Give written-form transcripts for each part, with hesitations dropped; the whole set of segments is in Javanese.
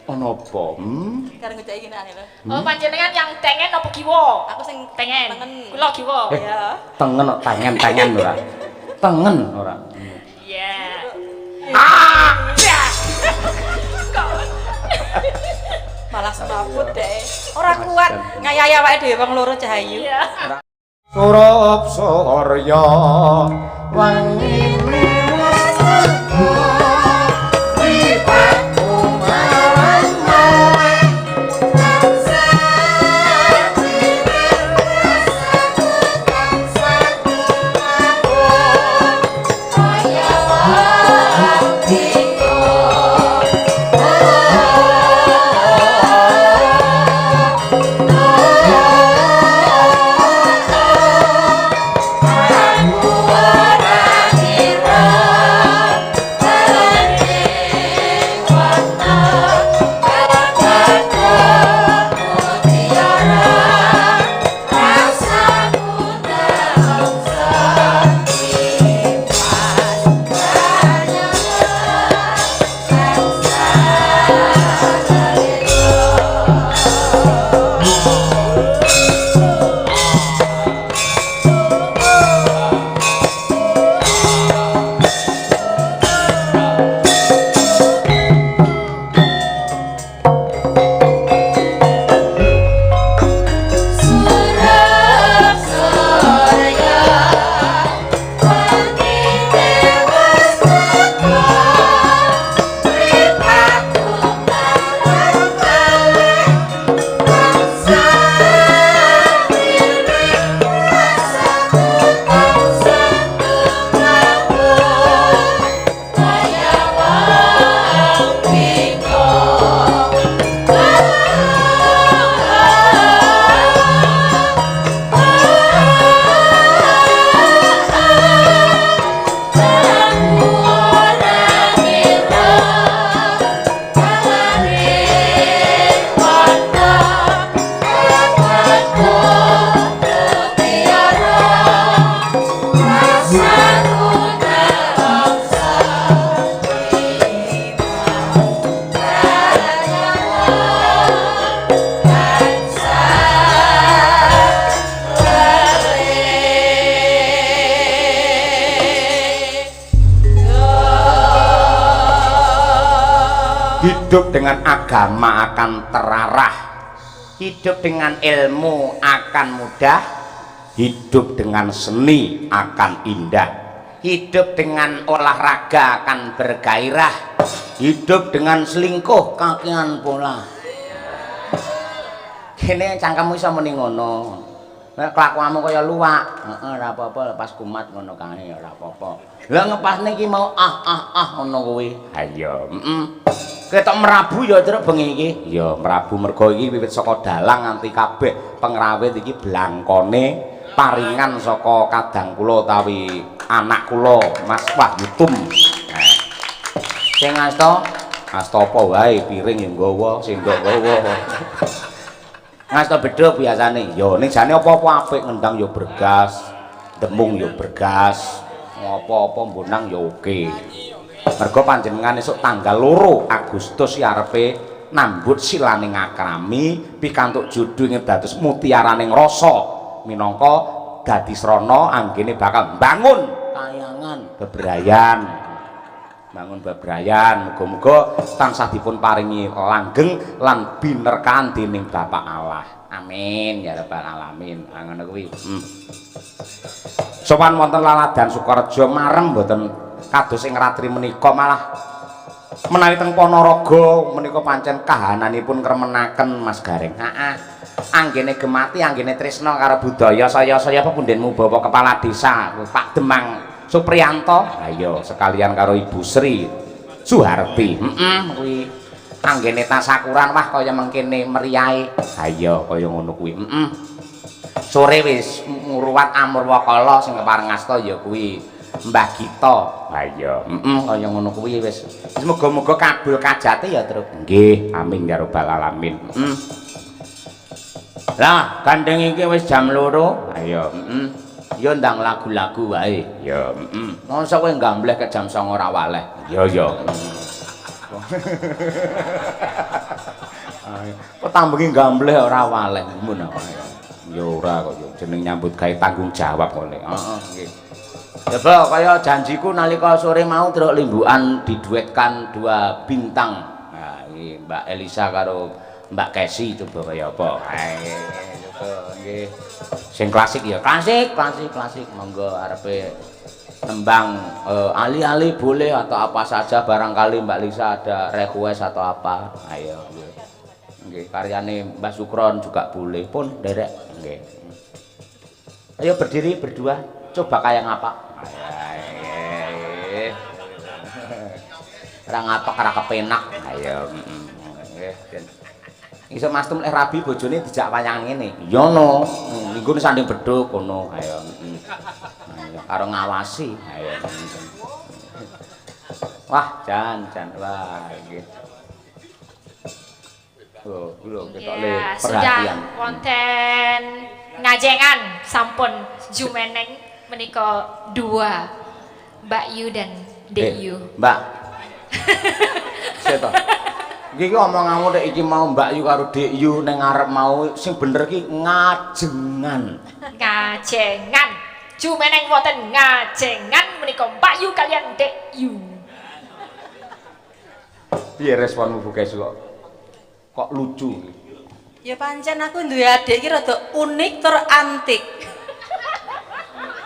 Ono apa? Karo ngejak iki nang lho. Oh panjenengan yang tengen apa kiwa? Aku sing tengen. tengen. Kula kiwa. Ya. Tengen kok tengen ora. Tengen ora. Iya. Malah semaput deh. Ora kuat ngayahi awake dhewe wong loro Cahayu. Iya. Surup surya wangi hidup dengan agama akan terarah, hidup dengan ilmu akan mudah, hidup dengan seni akan indah, hidup dengan olahraga akan bergairah, hidup dengan selingkuh kakian pola. Kene cangkemmu iso muni ngono. Nek kelakuanmu kaya luwak, ora apa-apa pas kumat ngono kae ora apa-apa. Lah ngepasne iki mau ngono kuwi. Ha iya, ketok merabu ya truk bengi iki. Ya merabu mergo iki wiwit saka dalang nganti kabeh pengrawit iki blangkone paringan saka kadang kula utawi anak kula Mas Wahyutum. Sing asta apa wae piring ya nggawa, sendok nggawa. Ngasta bedhog biasane. Ya ning jane apa-apa apik ngendang ya bergas, demung ya bergas, apa-apa mbonang ya oke. Mergo panjenengan esuk tanggal 2 Agustus ya arepe nambut silaning akrami pikantuk judul ing dados mutiaraning rasa minangka dadi srana anggene bakal bangun kayangan bebrayan. Bangun bebrayan, muga-muga tansah dipun paringi langgeng lan binerkahan dening Bapak Allah. Amin ya rabbal alamin. Ngono kuwi. Sopan wonten Laladan Sukorejo marem mboten kados ing ratri menika malah menawi teng Ponorogo menika pancen kahananipun kremenaken Mas Gareng. Heeh. Anggene gemati, anggene tresna karo budaya saya pepundhenmu bawa kepala desa Pak Demang Supriyanto, ayo sekalian karo Ibu Sri Suharti. Kuwi anggene tasakuran wah kaya mengkene meriahe. Ayo kaya ngono kuwi. Sore wis ngruwat Amurwakala sing kepareng asta ya kuwi Mbah Gita. Ayo, kaya ngono kuwi wis. Wis muga-muga kabul kajate ya, Truk. Nggih, amin ya rabbal alamin. Lah, gandeng iki wis jam 2. Ayo, ya ndang lagu-lagu wae. Ya, mosok kowe gambleh ke jam 09.00 ora waleh. Ya ya. Ketambengi gambleh ora waleh ngono wae. Ya ora kok yo jeneng nyambut gawe tanggung jawab kok nek. Heeh nggih. Ya bro, kaya janjiku nalika sore mau truk limbukan diduetkan 2 bintang. Nah, iki Mbak Elisa karo Mbak Kesi coba kaya apa. Coba nggih. Sing klasik ya, klasik. Monggo arepe tembang ali-ali boleh atau apa saja barangkali Mbak Lisa ada request atau apa. Ayo nggih. Nggih, karyane Mbah Sukron juga boleh pun derek nggih. Ayo berdiri berdua, coba kayak ngapa? Ora ngapak ora kepenak. Ayo, nggih. Iso Mas Tum lek rabi bojone dijak wayang ngene. Ya no, minggu sanding bedhug ngono. Ayo. Ayo karo ngawasi. Ayo. Wah, jan wah iki. Oh, lho ketok le perhatian. Sudah wonten ngajengan sampun jumeneng menika 2 Mbak Yu dan Dek Yu. Mbak. Seto. Iki omonganmu nek iki mau Mbak Yu karo Dek Yu ning ngarep mau sing bener ki ngajengan. Ngajengan. Jumeneng wonten ngajengan menika Mbak Yu kalian Dek Yu. Piye responmu Bu Kesu kok lucu? Ya pancen aku duwe adik iki rada unik tur antik.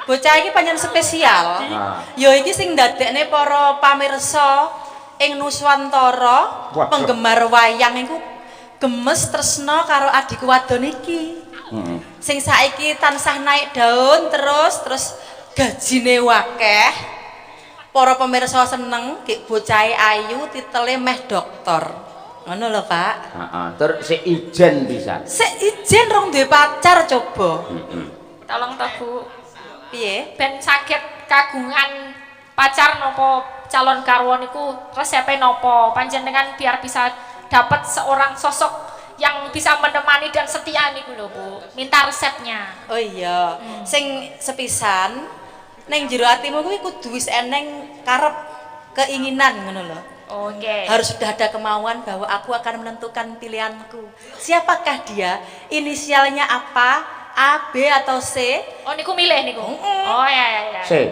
Bocah iki pancen spesial. Ya iki sing ndadekne para pamirsa ing Nuswantara penggemar wayang iku gemes tresna karo adikku wadon iki. Sing saiki tansah naik daun terus gajine wakeh. Para pemirsa seneng gek bocahe ayu titele meh doktor. Ngono lho, Pak. Heeh, tur sik ijen pisan. Sik ijen rong duwe pacar coba. Tolong to Bu. Piye? Ben saged kagungan pacar nopo calon garwa niku resepe nopo panjenengan biar bisa dapat seorang sosok yang bisa menemani dan setia niku lho Bu. Minta resepnya. Oh iya. Sing sepisan ning jero atimu kuwi kudu wis eneng karep keinginan ngono lho. Oke. Harus sudah ada kemauan bahwa aku akan menentukan pilihanku. Siapakah dia? Inisialnya apa? A, B atau C? Oh niku milih niku. Oh ya. C.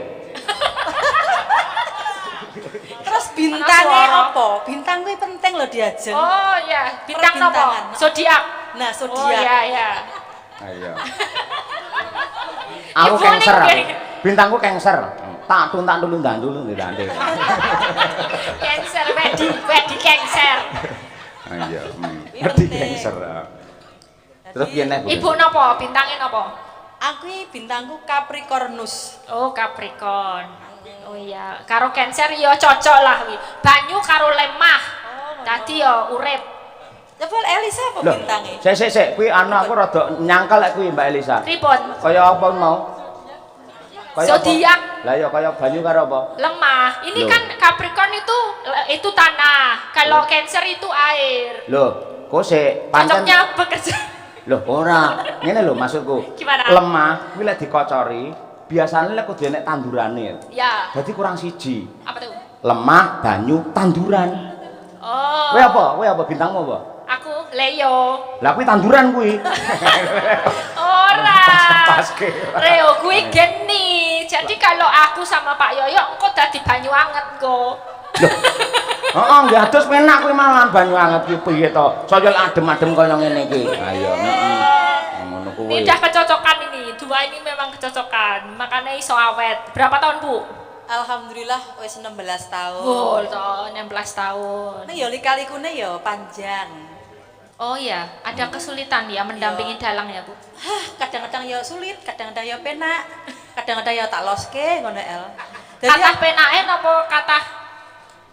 Terus bintangnya apa? Bintang kuwi penting loh diajeng. Oh ya, bintang nopo? Zodiak. Nah, zodiak. Oh ya. Ayo. Aku Cancer. Bintangku Cancer. Tak tuntak dulu ndandul. Cancer wedi Cancer. Ayo. Wedi Cancer. Terus piye nek? Ibu nopo? Bintangnya nopo? Aku bintangku Capricornus. Oh Capricorn. Oh iya, karo Cancer ya cocok lah wi. Banyu karo lemah. Dadi ya urip. Coba Elisa apa bintangnya? Sik, kuwi aku rada nyangkal lek kuwi Mbak Elisa. Pripun? Kaya apa mau? Zodiak. Lah ya kaya banyu karo apa? Lemah. Ini kan Capricorn itu tanah. Kalau Cancer itu air. Loh, kok sik pancen Cocoknya bekerja. Loh ora, ngene lho maksudku. Gimana? Lemah kuwi lek dikocori, biasane lek kudu enek tandurane. Ya. Dadi kurang siji. Apa tuh? Lemah, banyu, tanduran. Oh. Kowe apa bintangmu apa? Aku Leo. Lah kuwi tanduran kuwi. Ora. Paske. Leo kuwi geni. Jadi kalau aku sama Pak Yoyo kok dadi banyu anget kok. Heeh, nggih adus penak kuwi malahan banyu anget ki piye to? Saya adem-adem kaya ngene iki. Ayo, ngono kuwi. Ini udah kecocokan ini. Dua ini memang kecocokan. Makanya iso awet. Berapa tahun, Bu? Alhamdulillah wis 16 tahun. Oh, 16 tahun. Ning ya lika-likune ya panjang. Oh iya, ada kesulitan ya mendampingi dalang ya, Bu? Hah, kadang-kadang ya sulit, kadang-kadang ya penak, kadang-kadang ya tak loske ngono El. Kata penake napa kata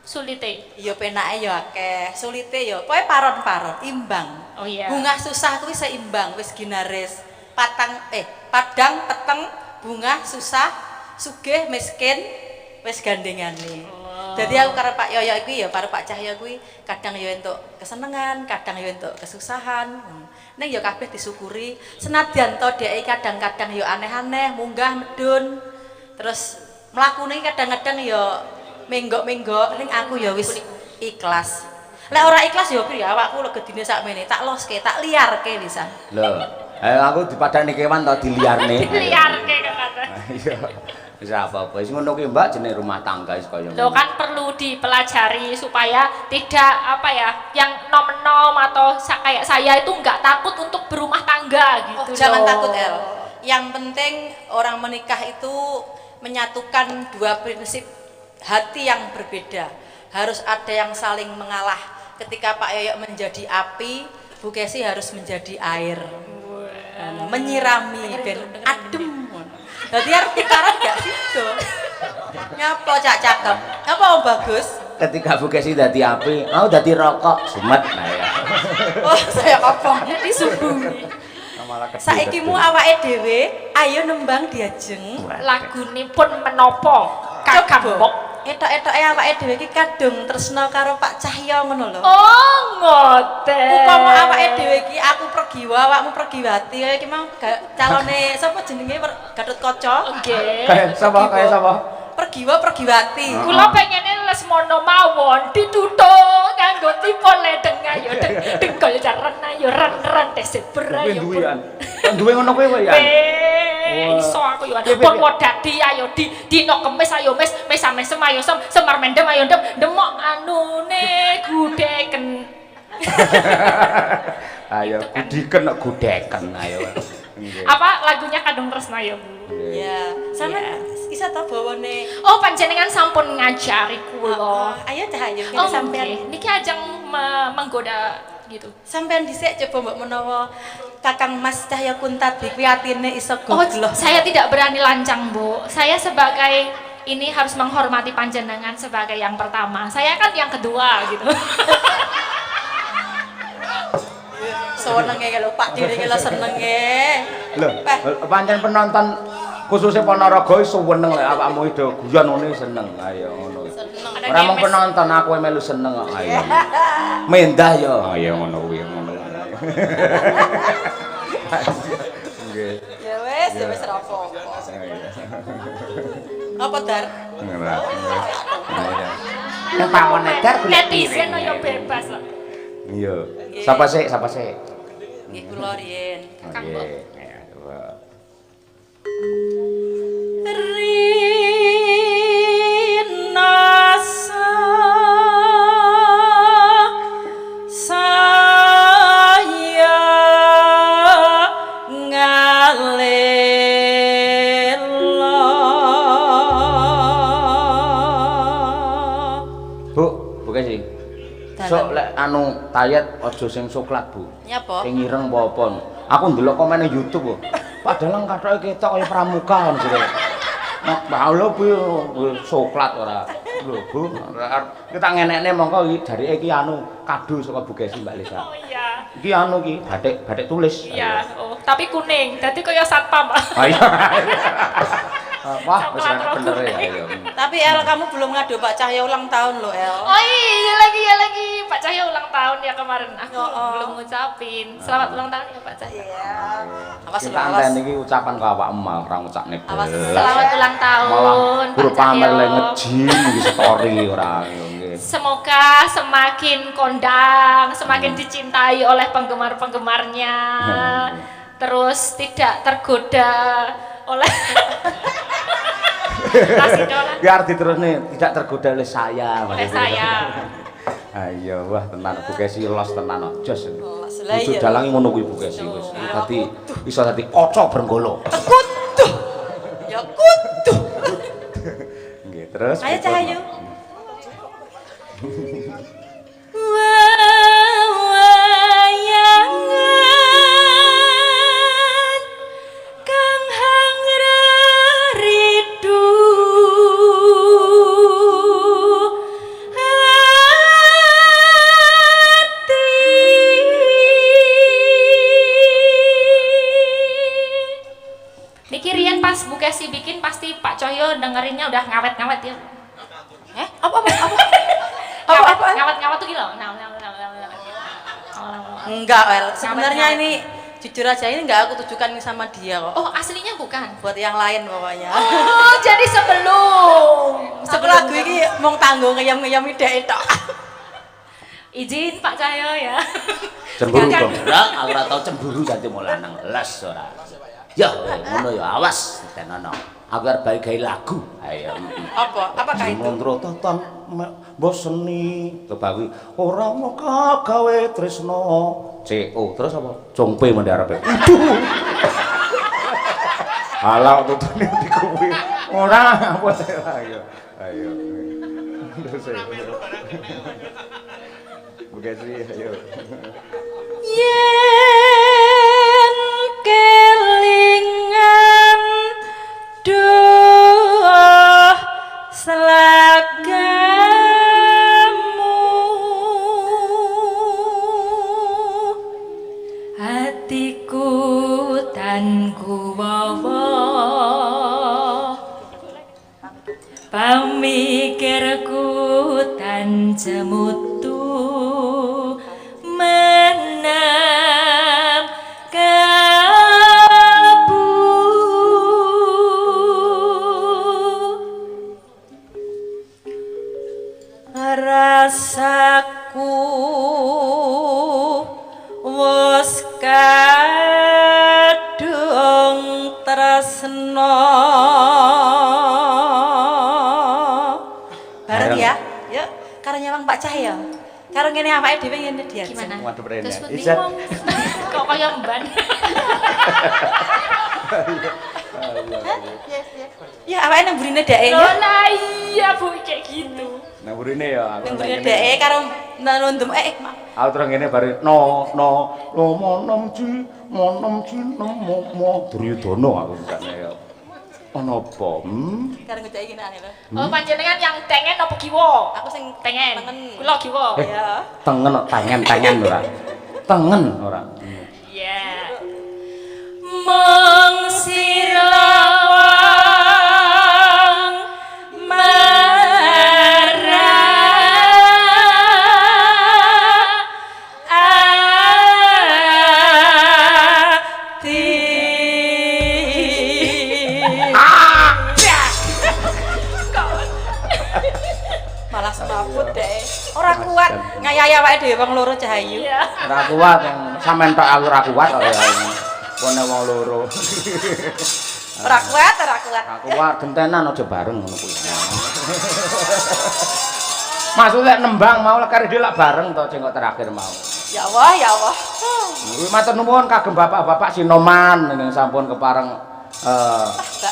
sulite? Ya penake ya akeh, sulite ya pokoke paron-paron, imbang. Oh iya. Bunga susah kuwi seimbang, wis ginaris. Padang peteng, bunga susah, sugih miskin, wis gandengane. Jadi aku karo Pak Yoyo iki ya karo Pak Cahyo kuwi kadang ya entuk kesenengan, kadang ya entuk kesusahan. Ning ya kabeh disyukuri. Senadyan to dhek kadang-kadang ya aneh-aneh, munggah medun. Terus mlakune kadang-kadang ya menggok-menggok ning aku ya wis ikhlas. Lek ora ikhlas ya piye awakku legedine sakmene tak loske, tak liarke pisan. Lho, aku dipadani kewan to diliarne. Diliarke kata. Iya. Wis apa-apa. Wis ngono ki Mbak jenenge rumah tangga wis kaya Loh kan perlu dipelajari supaya tidak apa ya, yang nom-nom atau kayak saya itu nggak takut untuk berumah tangga gitu. Jangan loh. takut El. Yang penting orang menikah itu menyatukan dua prinsip hati yang berbeda. Harus ada yang saling mengalah. Ketika Pak Yoyo menjadi api, Bu Kesi harus menjadi air. Menyirami ben adem. Dadi arep tukaran gak sido. Nyapa cak cakep? Apa om bagus? ketika Bu Kesi dadi api, aku dadi rokok, sumet nah ya. Oh, saya kapan disuguhi. Saiki mu awake dhewe ayo nembang diajeng. Lagunipun menapa? Kakambok. Etok-etoke awake dhewe iki kadung tresna karo Pak Cahyo ngono lho. Oh, ngoten. Upama awake dhewe iki aku Pergiwa, awakmu Pergiwati, kaya iki mau calone sapa jenenge Gatotkaca? Nggih. Kayak sapa? Pergiwa Pergiwati. Kula pengene Lesmana mawon dituthuk nganggo tipe ledeng ayo dengkol jaran ayo ren teset berayo. Duwe ngono kowe ya. Iso aku yo pun modadi ayo dino kemis ayo mes mesam ayo semar mendem ayo demok anune gudeken. Ayo gudeken gudeken ayo. Apa lagunya Kadung Tresna ya Bu? Ya, sama isa ta bawane. Oh panjenengan sampun ngajari kula. Ayo Cahayu kita Oh, sampean. niki ajeng menggoda gitu. Sampean dhisik coba mbok menawa Kakang Mas Cahyo Kuntat iki atine iso Oh, gogloh. saya tidak berani lancang, Bu. Saya sebagai ini harus menghormati panjenengan sebagai yang pertama. Saya kan yang kedua gitu. Senenge kalau Pak Diri kalau senenge. Lho, pancen penonton khususnya Ponorogo seneng lek awakmu ido guyon ngene seneng. Ayo ngono. Ora mung penonton aku melu seneng kok. Ayo. Mendah yo. Ayo ngono kuwi ngono. Nggih. Ya wis rapopo. Apa Dar? Nek pamane Dar golek Netizen yo bebas kok. Iya. Sapa sih? Nggih kula riyen. Kang Mbok. Rinasa saya ngalela. Bu Kesi. Sok lek anu tayet aja sing coklat, Bu. Nyapa? Sing ireng apa-apa. Aku ndelok komen ning YouTube kok. Padahal kathoke ketok kaya pramuka ngono jare. Nek lho Bu coklat ora. Lho Bu, kita ngenekne mongko iki jarike iki anu kado saka Bu Kesi Mbak Lisa. Oh iya. Iki anu iki batik tulis. Iya, oh, tapi kuning. Dadi kaya satpam. Ayo. Wah, wis bener ya ayo. Tapi El kamu belum ngadu Pak Cahyo ulang tahun loh El. Oh iya lagi Pak Cahyo ulang tahun ya kemarin. Aku belum ngucapin. Selamat ulang tahun ya Pak Cahyo. Iya. Awas Kita anten iki ucapan ke awak emal ora ngucapne belas. Selamat ulang tahun Malah guru Pak pamer le Cahyo. ngejim iki story ora nggih. Semoga semakin kondang, semakin dicintai oleh penggemar-penggemarnya. Terus tidak tergoda oleh Biar diterusne tidak tergoda oleh saya. oleh saya. Ayo wah tenan Bu Kesi los tenan jos. Lah Wis iya. dalangi ngono kuwi Bu Kesi wis. Dadi iso dadi kaca brenggolo. Kudu. Ya kudu. Nggih, terus. Ayo Cahayu. Wayangan kang hangra ridu hati. Niki riyen pas Bu Kesi bikin pasti Pak Cahyo dengerinnya udah ngawet-ngawet ya. Apa? Ngawet-ngawet tuh gila. Nah. Enggak, El. Sebenarnya Ngawet-ngawet. ini jujur aja ini enggak aku tujukan sama dia kok. Oh, aslinya bukan. Buat yang lain pokoknya. Oh, jadi sebelum Lagu ini mau tanggung ngeyam-ngeyam ide itu. Izin Pak Cahyo ya. Cemburu dong. Ora aku ora tau cemburu dadi mau lanang les ora. Ya ngono ya awas tenono. Aku arep bali gawe lagu. Ayo. Apakah itu? Mantra tatan mbok seni kebawi ora mau gawe tresno. CO terus apa? Jongpe mende arepe. Halah tutune di kuwi. Ora apa ayo. Ayo. Terus Bukasri ayo. Yen kelingan duh selagamu hatiku tan kuwawa pamikirku tan jemutu menam kabu rasaku wis kadung tresno bareng ya yuk karo nyawang Pak Cahyo karo ngene awake dhewe ngene diajak Gimana? Waduh brene. Terus pundi Isan. wong? Kok kaya mban. ya awake nang burine dheke Loh ya lah iya Bu kayak gitu. Nah burine ya aku. nang burine dheke karo nundum Aku terus ngene bari lo monom ji nemo Duryudana aku sakne ya. Ono apa? karo ngejaki ngene lho Oh panjenengan yang tengen apa kiwa? aku sing Tengen. tengen. Kula kiwa. ya Tengen kok tangan ora. Tengen ora. Iya. mong sirlawang malah semaput deh ora kuat ngayahi awake dhewe wong loro Cahayu Iya. Ora kuat sampean tok aku ora kuat kok ya. Kone wong loro. ora kuat Aku kuat gentenan aja bareng ngono kuwi. Maksud lek nembang mau lek karo dhewe lak bareng to sing kok terakhir mau. ya Allah Kuwi matur nuwun kagem bapak-bapak Sinoman ning sampun kepareng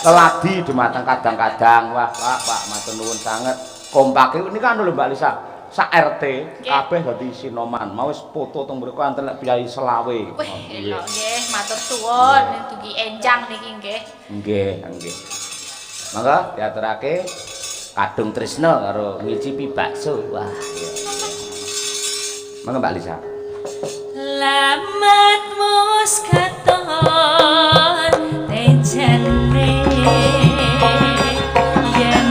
leladi dumateng kadang-kadang. Wah, Pak matur nuwun sanget. Kompake ini kan lho Mbak Lisa. Sak RT kabeh dadi Sinoman. Mau wis foto teng mriku anten lek biayi selawe. Wih, elok nggih, matur suwun dugi enjang niki nggih. Nggih. Mangga diaturake kadung tresno karo ngicipi bakso. Wah, iya. Mangga Mbak Lisa. Lamat mus katon tenjane yen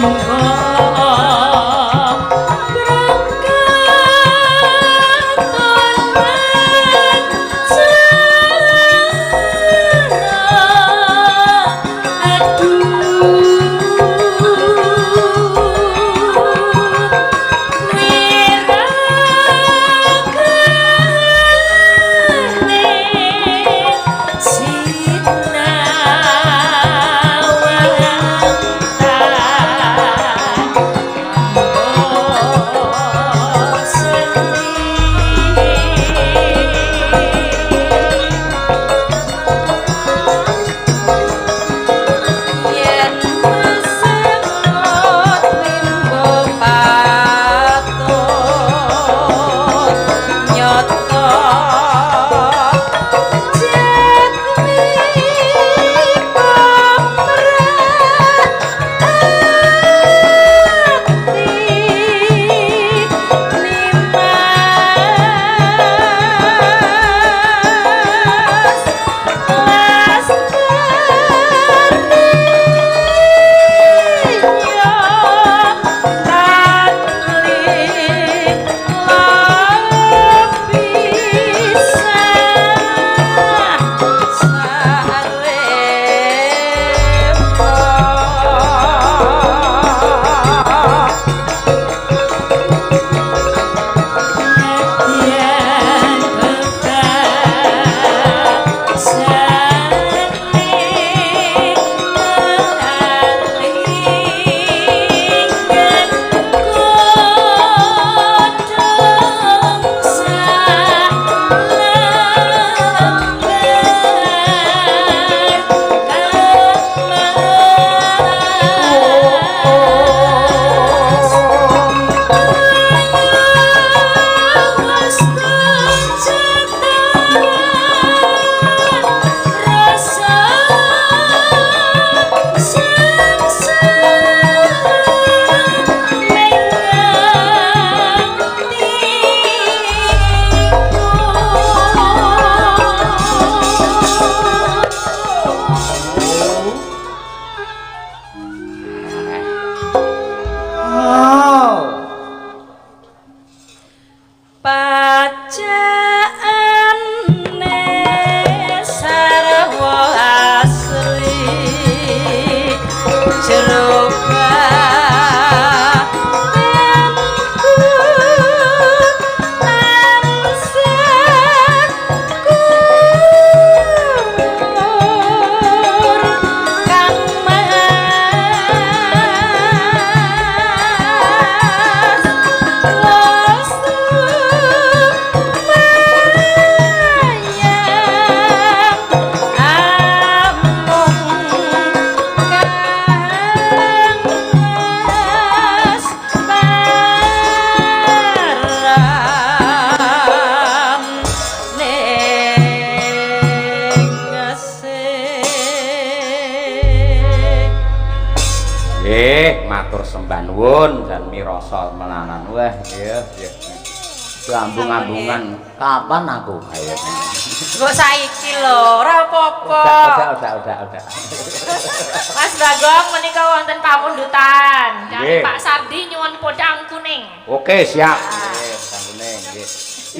sembah nuwun jan mirasa menanan. Wah, nggih, nggih. Ambung-ambungan kapan aku? Ayo. Kok saiki lho, ora apa-apa. Udah. Mas Bagong menika wonten pamundutan. Nggih. Dari Pak Sardi nyuwun podang kuning. Oke, siap. Nggih, podang kuning, nggih.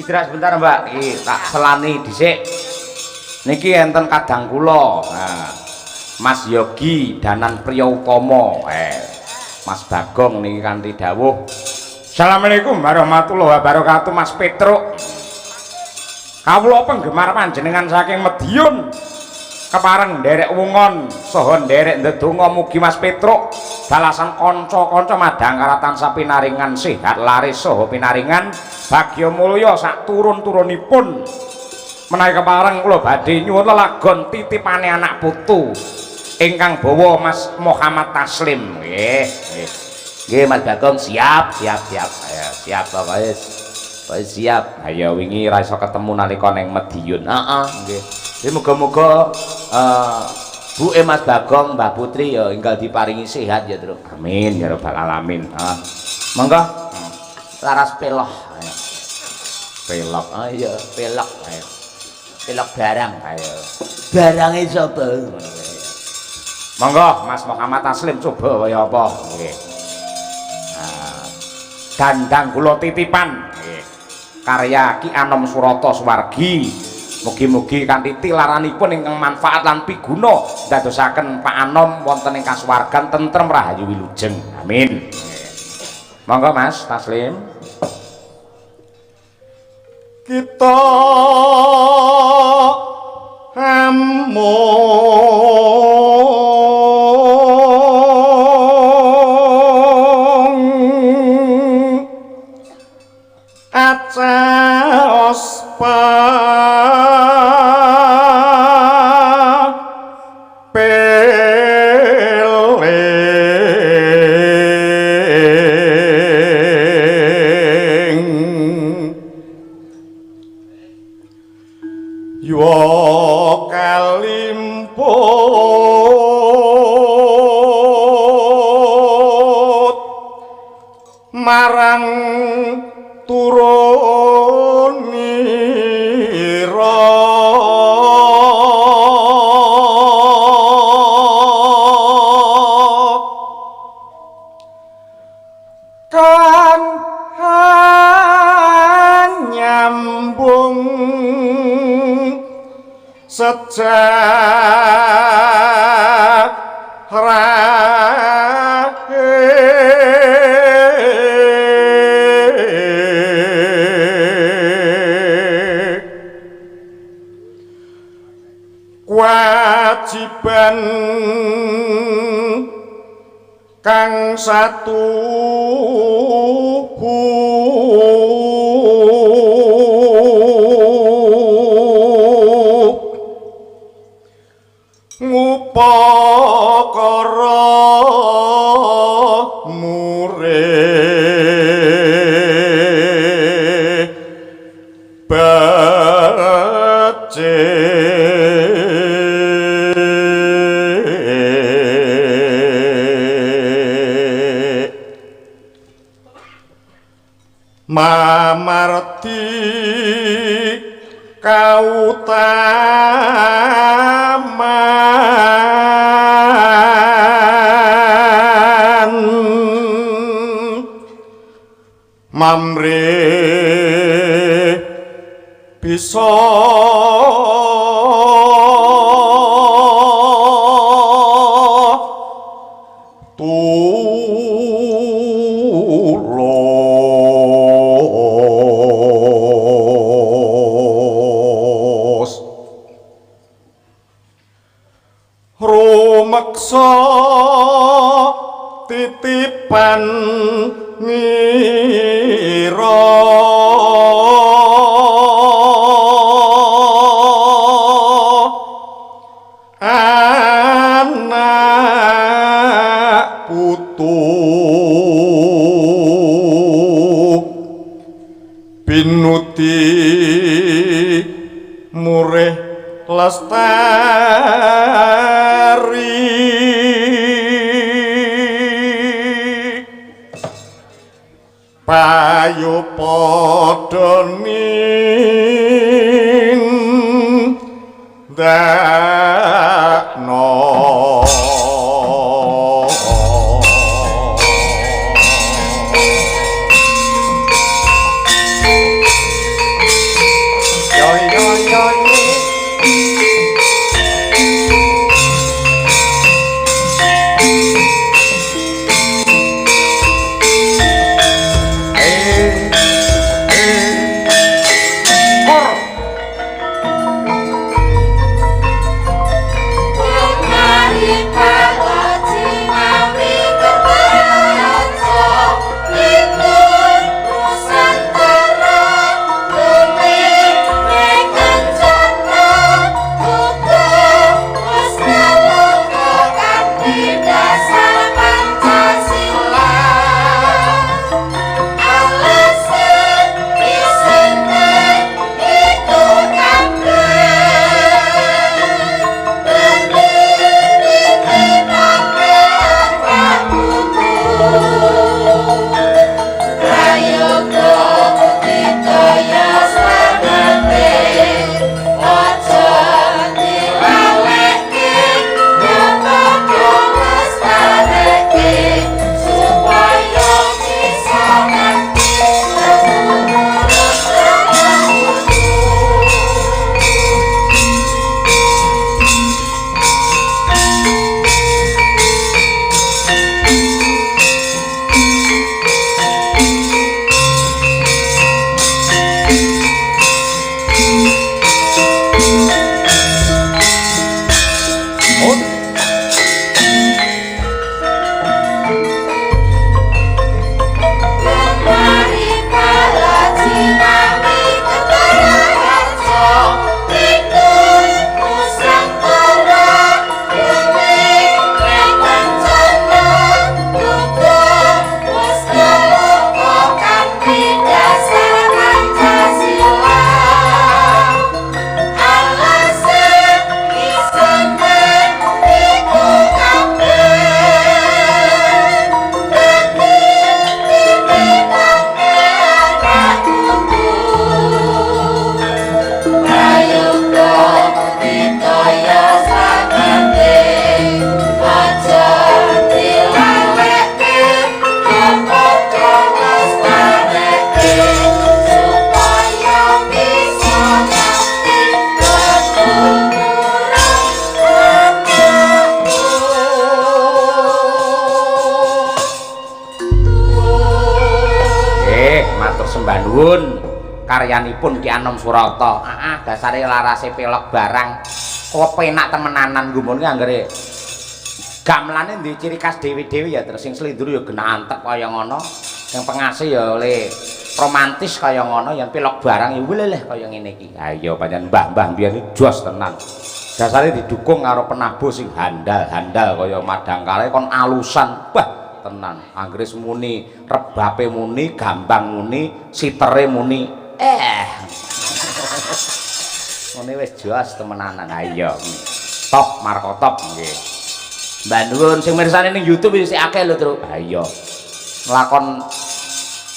Istirahat sebentar, Mbak. Iki tak selani dhisik. Niki enten kadang kula. Nah, Mas Yogi Danan Priya Utama. Mas Bagong niki kanthi dawuh. Assalamualaikum warahmatullahi wabarakatuh, Mas Petruk. Kawula penggemar panjenengan saking Madiun kepareng nderek wungon saha nderek ndedonga mugi Mas Petruk balasan kanca-kanca madang karatan sapinaringan sehat laris saha pinaringan bagya mulya sak turun-turunipun. Menawi kepareng kula badhe nyuwun lelagon titipane anak putu ingkang bawa Mas Muhammad Taslim. Nggih. Nggih Mas Bagong siap. Ayo siap pokoke. Pokoke siap. Ayo wingi ra iso ketemu nalika ning Madiun. Heeh, nggih. Jadi muga-muga buke Mas Bagong, Mbah Putri ya enggal diparingi sehat ya, Truk. Amin ya rabbal alamin. Heeh. Monggo. Laras pelok. Ayo. Pelok. Ayo, pelok. Ayo. Pelok barang. Ayo. Barange sapa? Monggo Mas Muhammad Taslim coba kaya apa? Nggih. Dandang kula titipan karya Ki Anom Surata Suwargi mugi-mugi kanthi tilaranipun ingkang manfaat lan piguna dadosaken Pak Anom wonten ing kasuwargan tentrem rahayu wilujeng amin. Monggo Mas Taslim. Kita acaos peling yo kalimput marang turun nira kan nyambung kewajiban kang satu ngupakara murih mamarti kautaman mamrih bisa rumeksa titipan ngira anak putu pinuti murih lestari payu padha nindakno karyanipun Ki Anom Surata. Dasare larase pelok barang. Kepenak temenanan gumun ki anggere gamelane duwe ciri khas dhewe-dhewe ya terus sing slindur ya genantep kaya ngono. Sing pengasih ya oleh romantis kaya ngono, yang pelok barang ya weleh kaya ngene iki. Ha iya pancen mbah-mbah mbiyen jos tenan. Dasare didukung karo penabuh sing handal-handal kaya madangkare kon alusan. Bah, tenan. Anggere muni rebape muni, gambang muni, sitere muni. Ngene wis jos temenanan. Ha iya. Top marko top nggih. Mbah nuwun sing mirsani ning YouTube isih akeh lho, Tru. Ha iya. Nglakon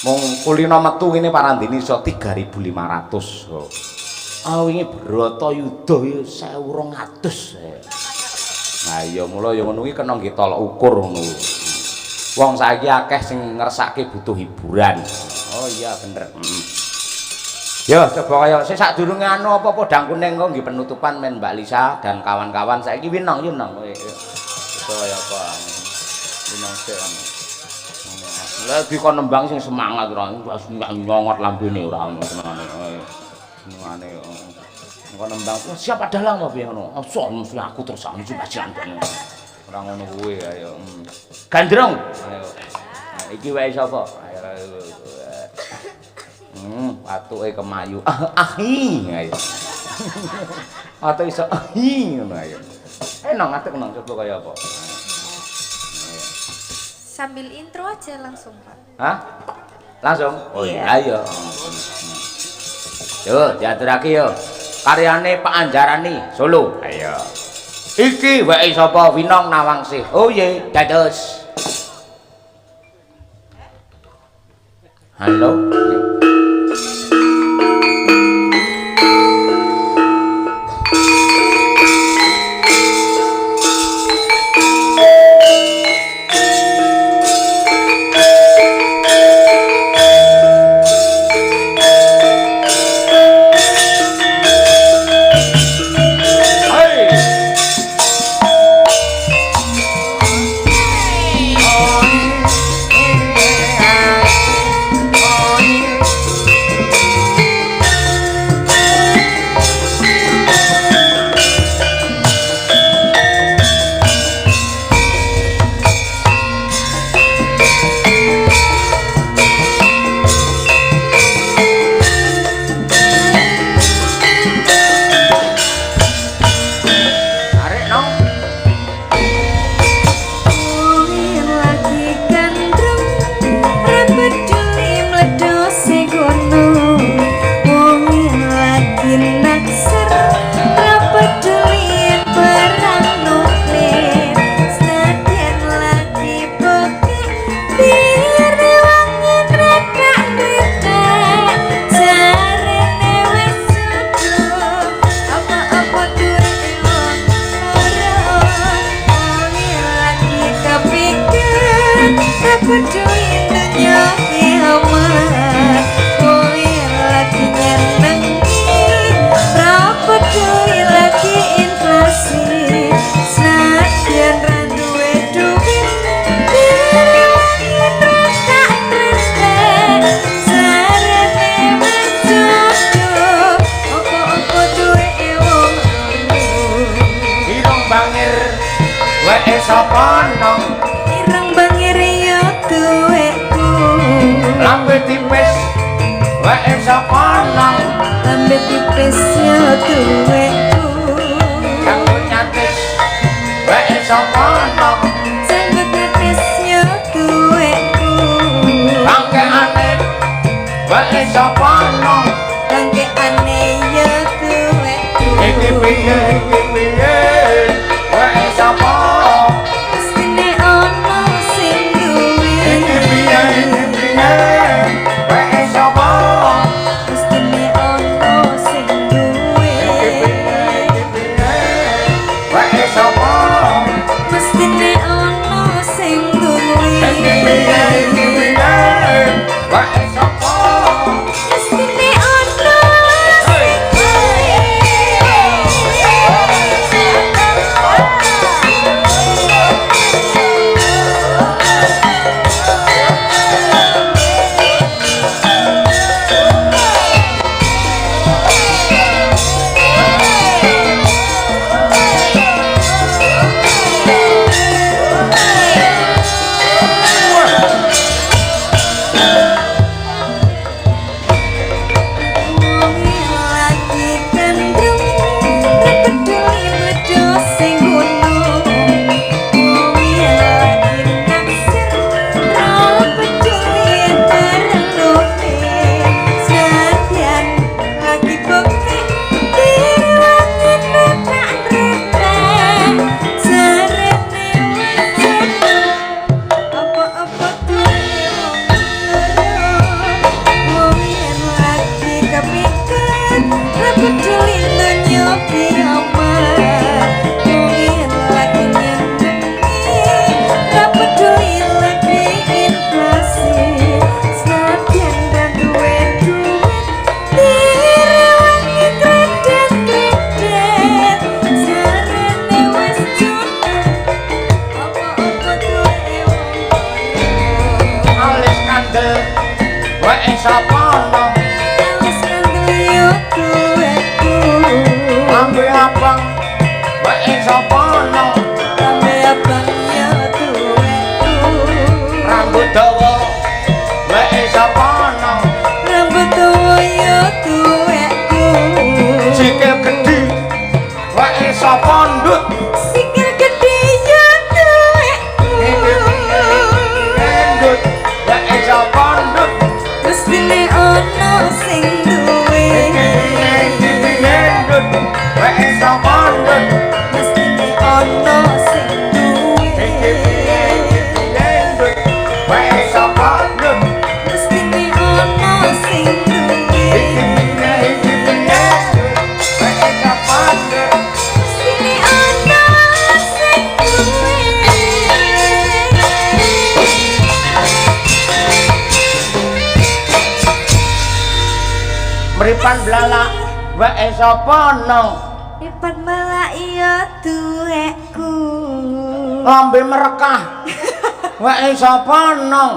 mung kulino metu kene parandene iso 3.500. Wingi Bratayuda ya 1.200. Nah iya mula ya ngono kuwi kena nggih tolok ukur ngono. Wong saiki akeh sing ngersake butuh hiburan. Oh iya bener. Ya coba kaya sing sadurunge anu apa podang kuning kok nggih penutupan men Mbak Lisa dan kawan-kawan saiki winong yo nang kowe. Kaya apa? Winong sik anu. Lah dikon nembang sing semangat ora nyongot lambene ora ono senengane. Senengane engko nembang siap adalah apa piye ngono. Apa mesti aku terus anu bajian kene. Ora ngono kuwi ayo. Gandrung. Ayo. Nah, iki wae sapa? Ayo. Patuke kemayu. Ahi ayo. Atau iso ahi ngono ayo. Nang atek nang coba kaya apa? Sambil intro aja langsung, Pak. Hah? Langsung? Oh iya, ayo. Yo, diaturake yo. Karyane Pak Anjarani Solo. Ayo. Iki wae sapa Winong Nawangsih. Oh ye, dados. Halo. Mesti Ipan blalak wae sapa nong? Ipan melak iya duweku. Lambe merekah. Wae sapa nong?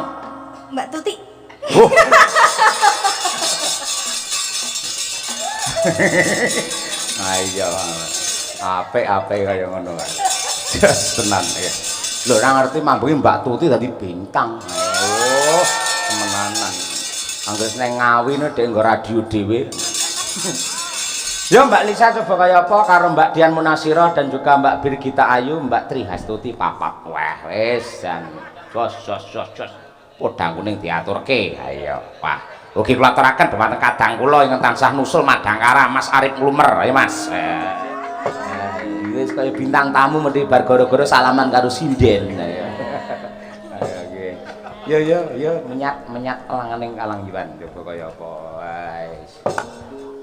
Mbak Tuti. Ayo. Apik-apik kaya ngono kae. Jas tenan ya. Lho ora ngerti mambengi Mbak Tuti dadi bintang. Oh, temenanan. Angger neng Ngawi ne dhek nggo radio dhewe. Ya Mbak Lisa coba kaya apa karo Mbak Dian Munasirah dan juga Mbak Birgita Ayu, Mbak Tri Hastuti papak. Wah, wis jan. Jos. Podang kuning diaturke. Ayo, Pak. Ugi kula aturaken dhumateng kadang kula ingkang tansah nusul Madangkara Mas Arif Lumer, ayo Mas. Wis kaya bintang tamu mesti bar gara-gara salaman karo sinden. Ayo. Ayo nggih. Yo menyat langaning kalanggiwan coba kaya apa. Wis.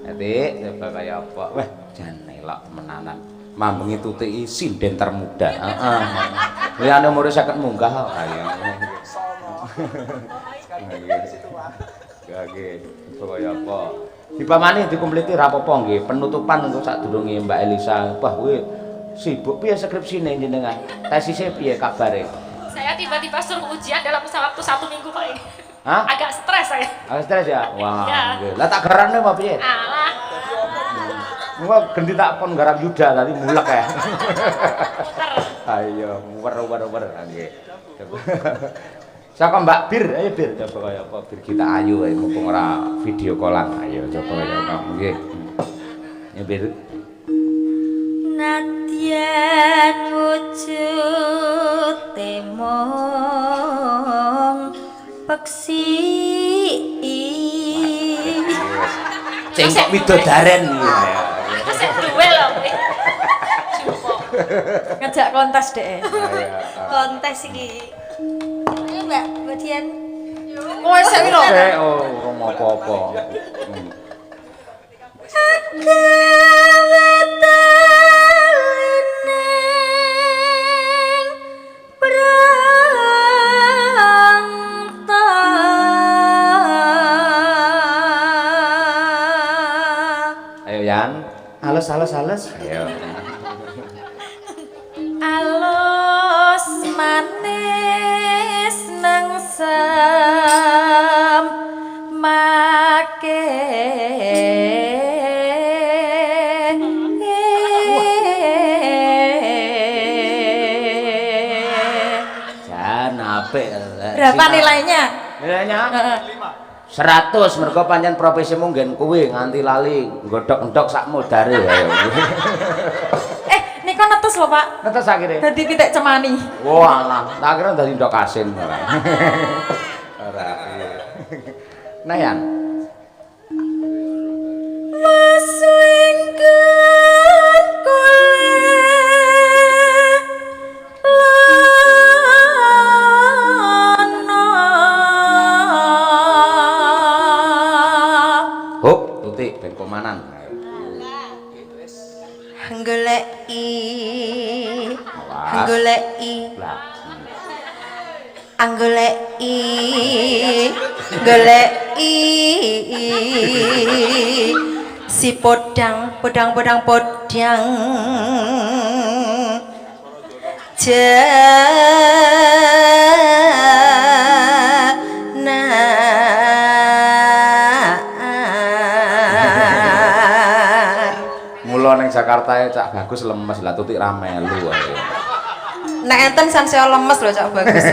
Dadi coba kaya apa. Wah, jan elok menanan. Mambengi Tuti sinden termuda. Heeh. Liyane umure 50 munggah kok. Ayo. Nggih, coba kaya apa. Dipamani dikumpliti ra apa-apa nggih. Penutupan untuk sadurunge Mbak Elisa. Wah, kuwi sibuk piye skripsine jenengan? Tesise piye kabare? Saya tiba-tiba suruh ujian dalam waktu 1 minggu Pak ini. Hah? Agak stres saya. Agak stres ya? Wah, Ya. nggih. Lah tak garane apa piye? Alah. Engko gendi tak pon garap Yuda tadi mulek ya. Ayo, wer nggih. Saka Mbak Bir, ayo Bir, coba kaya apa Bir kita ayu ae mumpung ora video callan. Ayo coba kaya apa nggih. Ya Bir. Nadyan wujud temong peksi. Cengkok widodaren ya. Itu saya duwe loh. Ngejak kontes deh. Kontes iki. Ayo Mbak Dian. Wes sak piro? Oh, ora apa-apa. Agawe taleneng pranta. Ayo Yan, halus. Ayo. Alus manis nang sem make Jan apik. Berapa nilainya? Nilainya? 100 mergo pancen profesimu nggen kuwi nganti lali nggodhok-endhok sak modare ayo. Niku netes lho Pak. Netes akhire. Dadi pitik cemani. Wah, alah, tak kira dadi ndok asin ora. Ora. Nah, Yan. Maswingkan kulit lana. Hop, Tuti ben komanan. Goleki si podang jana Mula ning Jakarta Cak Bagus lemes lah Tuti ra melu ae. Nek enten sanseo lemes lho Cak Bagus.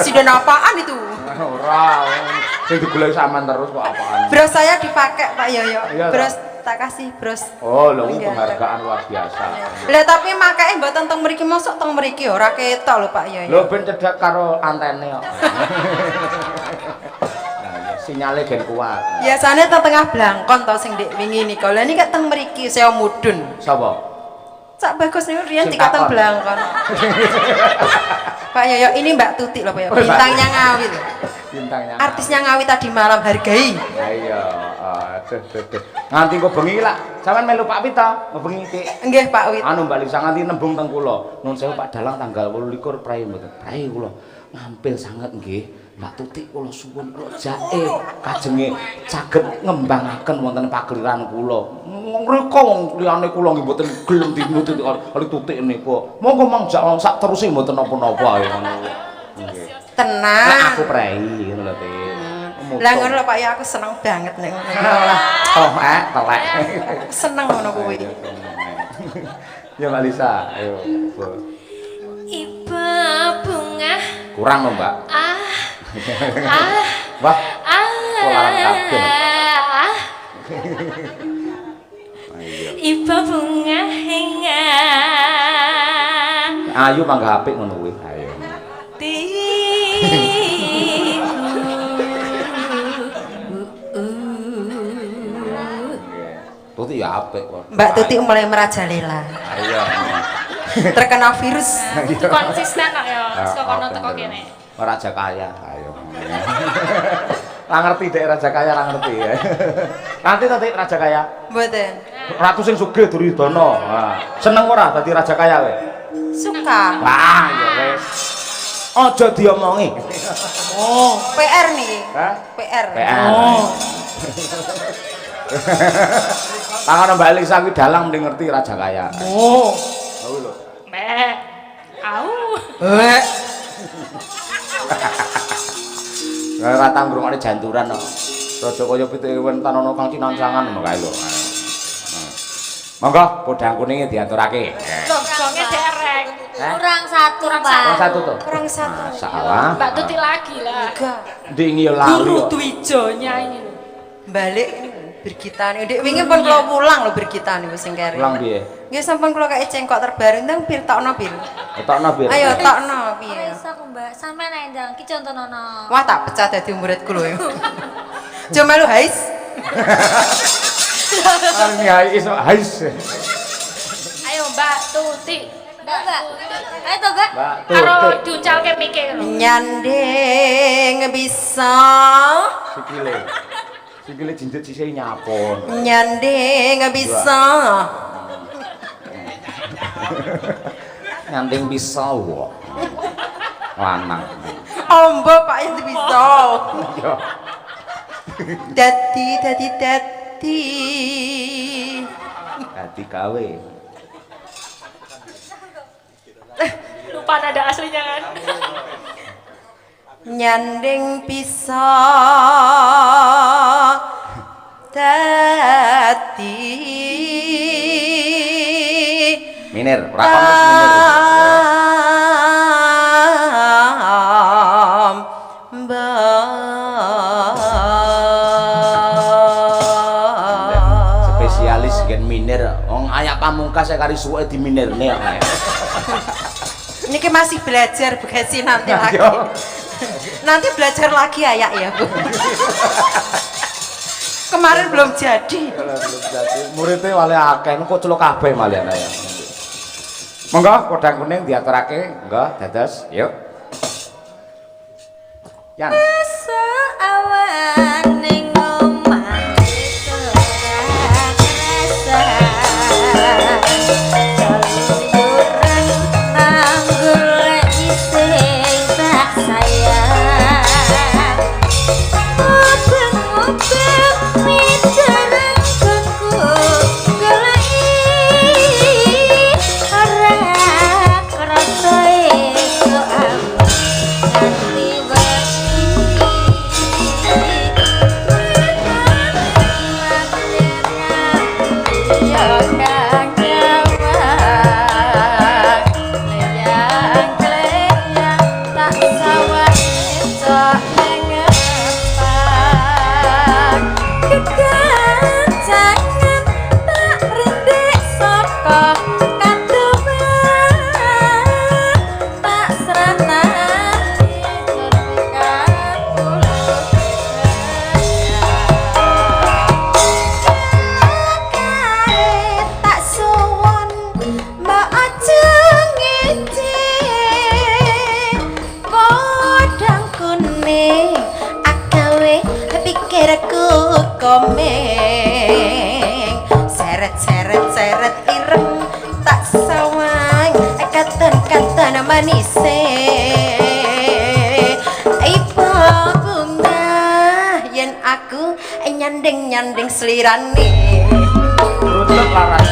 Sidon apaan itu? Ora, sing digoleki sampean terus kok apaan. Bros saya dipakai Pak Yoyo. Iya, Bros tak kasih bros. Oh, lho penghargaan luar biasa. Lah tapi makake mboten teng mriki mosok teng mriki ora ketok lho Pak Yoyo. Lho ben cedhak karo antene kok. Nah, sinyale gen kuat. Biasane teng tengah blangkon to sing ndek wingi nika. Lah niki teng mriki saya mudun. Sapa? Cak Bagus niku riyen Sing dikateng takon. blangkon. Pak Yoyo ini Mbak Tuti lho Pak Yoyo. Oh, Mbak Bintangnya Ngawi lho. Bintangnya. Artisnya Ngawi tadi malam hargai. Ayo, aduh. Nganti kok bengi lah. Sampeyan melu Pak Pita, bengi iki. Nggih Pak Wit. Anu Mbak Lisa nganti nembung teng kula. Nun sewu Pak Dalang tanggal 28 Prai mboten. Prai kula. Ngampil sanget nggih. Mbak Tutik kula suwun kula jae kajenge saged ngembangaken wonten pageliran kula. Mriko wong liyane kula nggih mboten gelem dinuti kali Tutik niku. Monggo mangja sak teruse mboten napa-napa ngono. Nggih. Tenang. Lah aku prei ngono lho, Tik. Lah ngono lho Pak ya aku seneng banget nek ngono. Oh, telek. Seneng ngono kuwi. Ya Mbak Lisa, ayo. Iba bunga. Kurang lho, Mbak. Wah. Kolaran kabeh. Iba bunga henga. Ayu mangga apik ngono kuwi. Ayo. Tuti ya apik kok. Mbak Tuti mulai merajalela. Ayo. Terkena virus. Konsisten kok ya. Saka kono teko kene. Raja kaya. Ayo. Lah ngerti dek raja kaya ra ngerti ya. Nanti raja kaya. Mboten. Ratu sing sugih Duryudana. Nah, seneng ora dadi raja kaya kowe? Suka. Wah, ya wis. Aja diomongi. Oh, PR nih. Hah? PR. Oh. Tangan Mbak Elisa kuwi dalang mending ngerti raja kaya. Oh. Tahu lho. Mbak. Au. Ratang ngrungokne janturan kok. Raja kaya pitewen tanono kang cinancangan ngono kae lho. Monggo podang kuninge diaturake. Gonge dereng. Kurang satu, Pak. Kurang satu tuh. Kurang satu. Masalah. Mbak Tuti lagi lah. Ndingi yo lali. Guru Dwijo nyanyi. Balik Birgitane. Ndek wingi pun kula pulang lho Birgitane wis sing kere. Pulang piye? Nggih sampun kula kaya cengkok terbaru ndang bir tokno bir. Tokno bir. Ayo tokno piye. Wis aku Mbak, sampean ae ndang ki contonono. Wah tak pecah dadi muridku lho. Cuma lu hais. Ini iso hais. Ayo Mbak Tuti. Mbak. Ayo to, Mbak. Mbak Karo Tutik. diuncalke mikir. Nyanding bisa. Sikile. Sikile jinjit sisih nyapon. Nyanding bisa. Nyanding bisa wae. Lanang. Ombo Pak yang bisa. Yo. Dadi. Dadi gawe. Lupa nada aslinya kan. Nyanding bisa dadi Minir, ora kono spesialis gen minir. Wong ayak pamungkas kari suwe di minirne kok. Niki masih belajar bekasi nanti lagi. Nanti belajar lagi ayak ya Bu. Kemarin belum jadi. Belum jadi. Muridnya wale akeh, kok celok kabeh malian ya. Monggo kodang kuning diaturake, monggo dados, yuk. Yan. Awan ning omah itu rasa. Kaluran anggul isih tak sayang. Obeng-obeng mijarang kanggo goleki ora krasa iso nganti komeng seret ireng tak sawang katan manis iba nyanding slirane Runtut laras.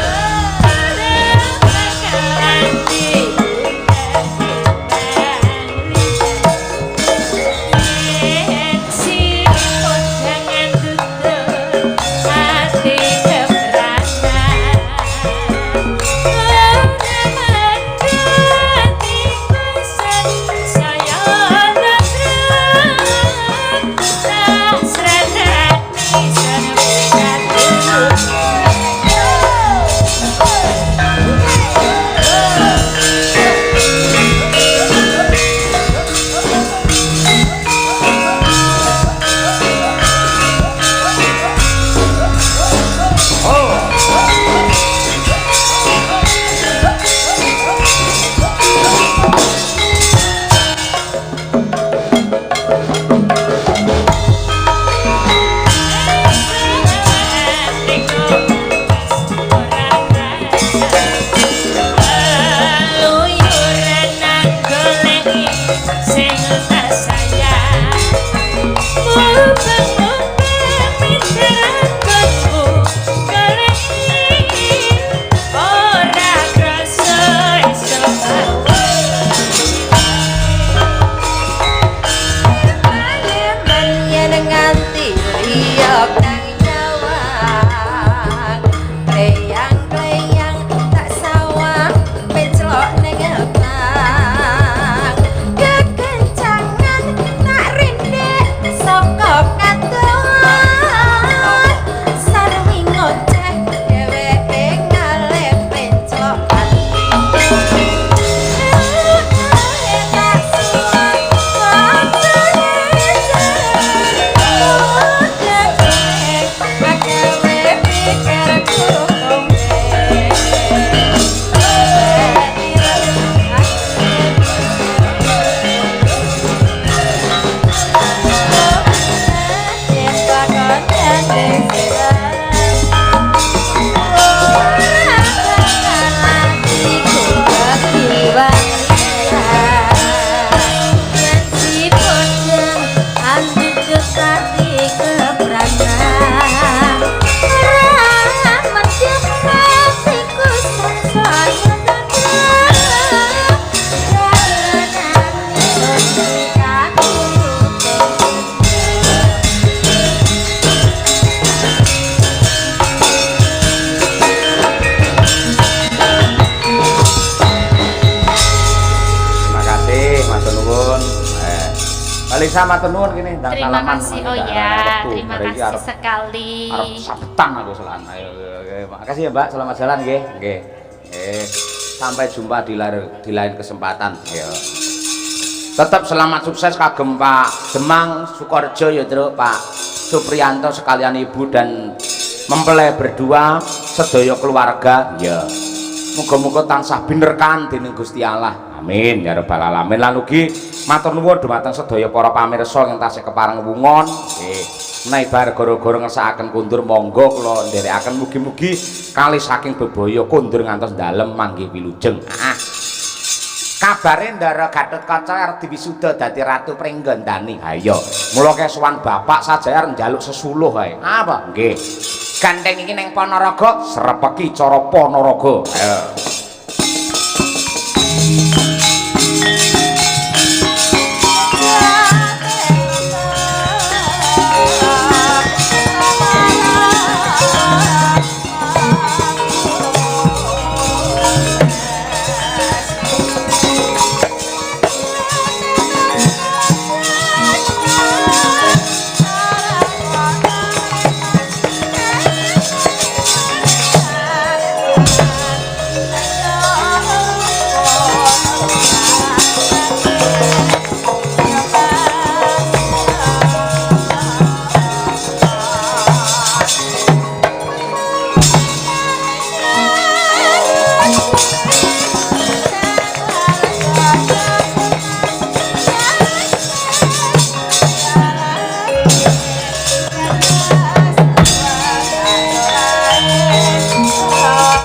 Lisa matur nuwun kene ndang Terima salaman. kasih, oh ya, terima kasih sekali. Arep sabetan aku selan. Ayo, makasih ya Mbak, selamat jalan nggih. Nggih. Sampai jumpa di lain kesempatan. Ya. Tetap selamat sukses kagem Pak Demang Sukorejo ya Truk, Pak Supriyanto sekalian Ibu dan mempelai berdua sedaya keluarga. Ya. Muga-muga tansah binerkan dening Gusti Allah. Amin ya rabbal alamin. Lan ugi matur nuwun dumateng sedaya para pamirsa ingkang tasih kepareng wungon. Nggih. Menawi bar gara-gara ngersakaken kundur monggo kula nderekaken mugi-mugi kalih saking bebaya kundur ngantos dalem manggih wilujeng. Kabare Ndara Gatotkaca arep diwisuda dadi ratu Pringgandani. Ha iya, mula kesuwan bapak saja arep njaluk sesuluh ae. Apa? Nggih. Gandeng iki ning Ponorogo, srepeki cara Ponorogo. Ayo.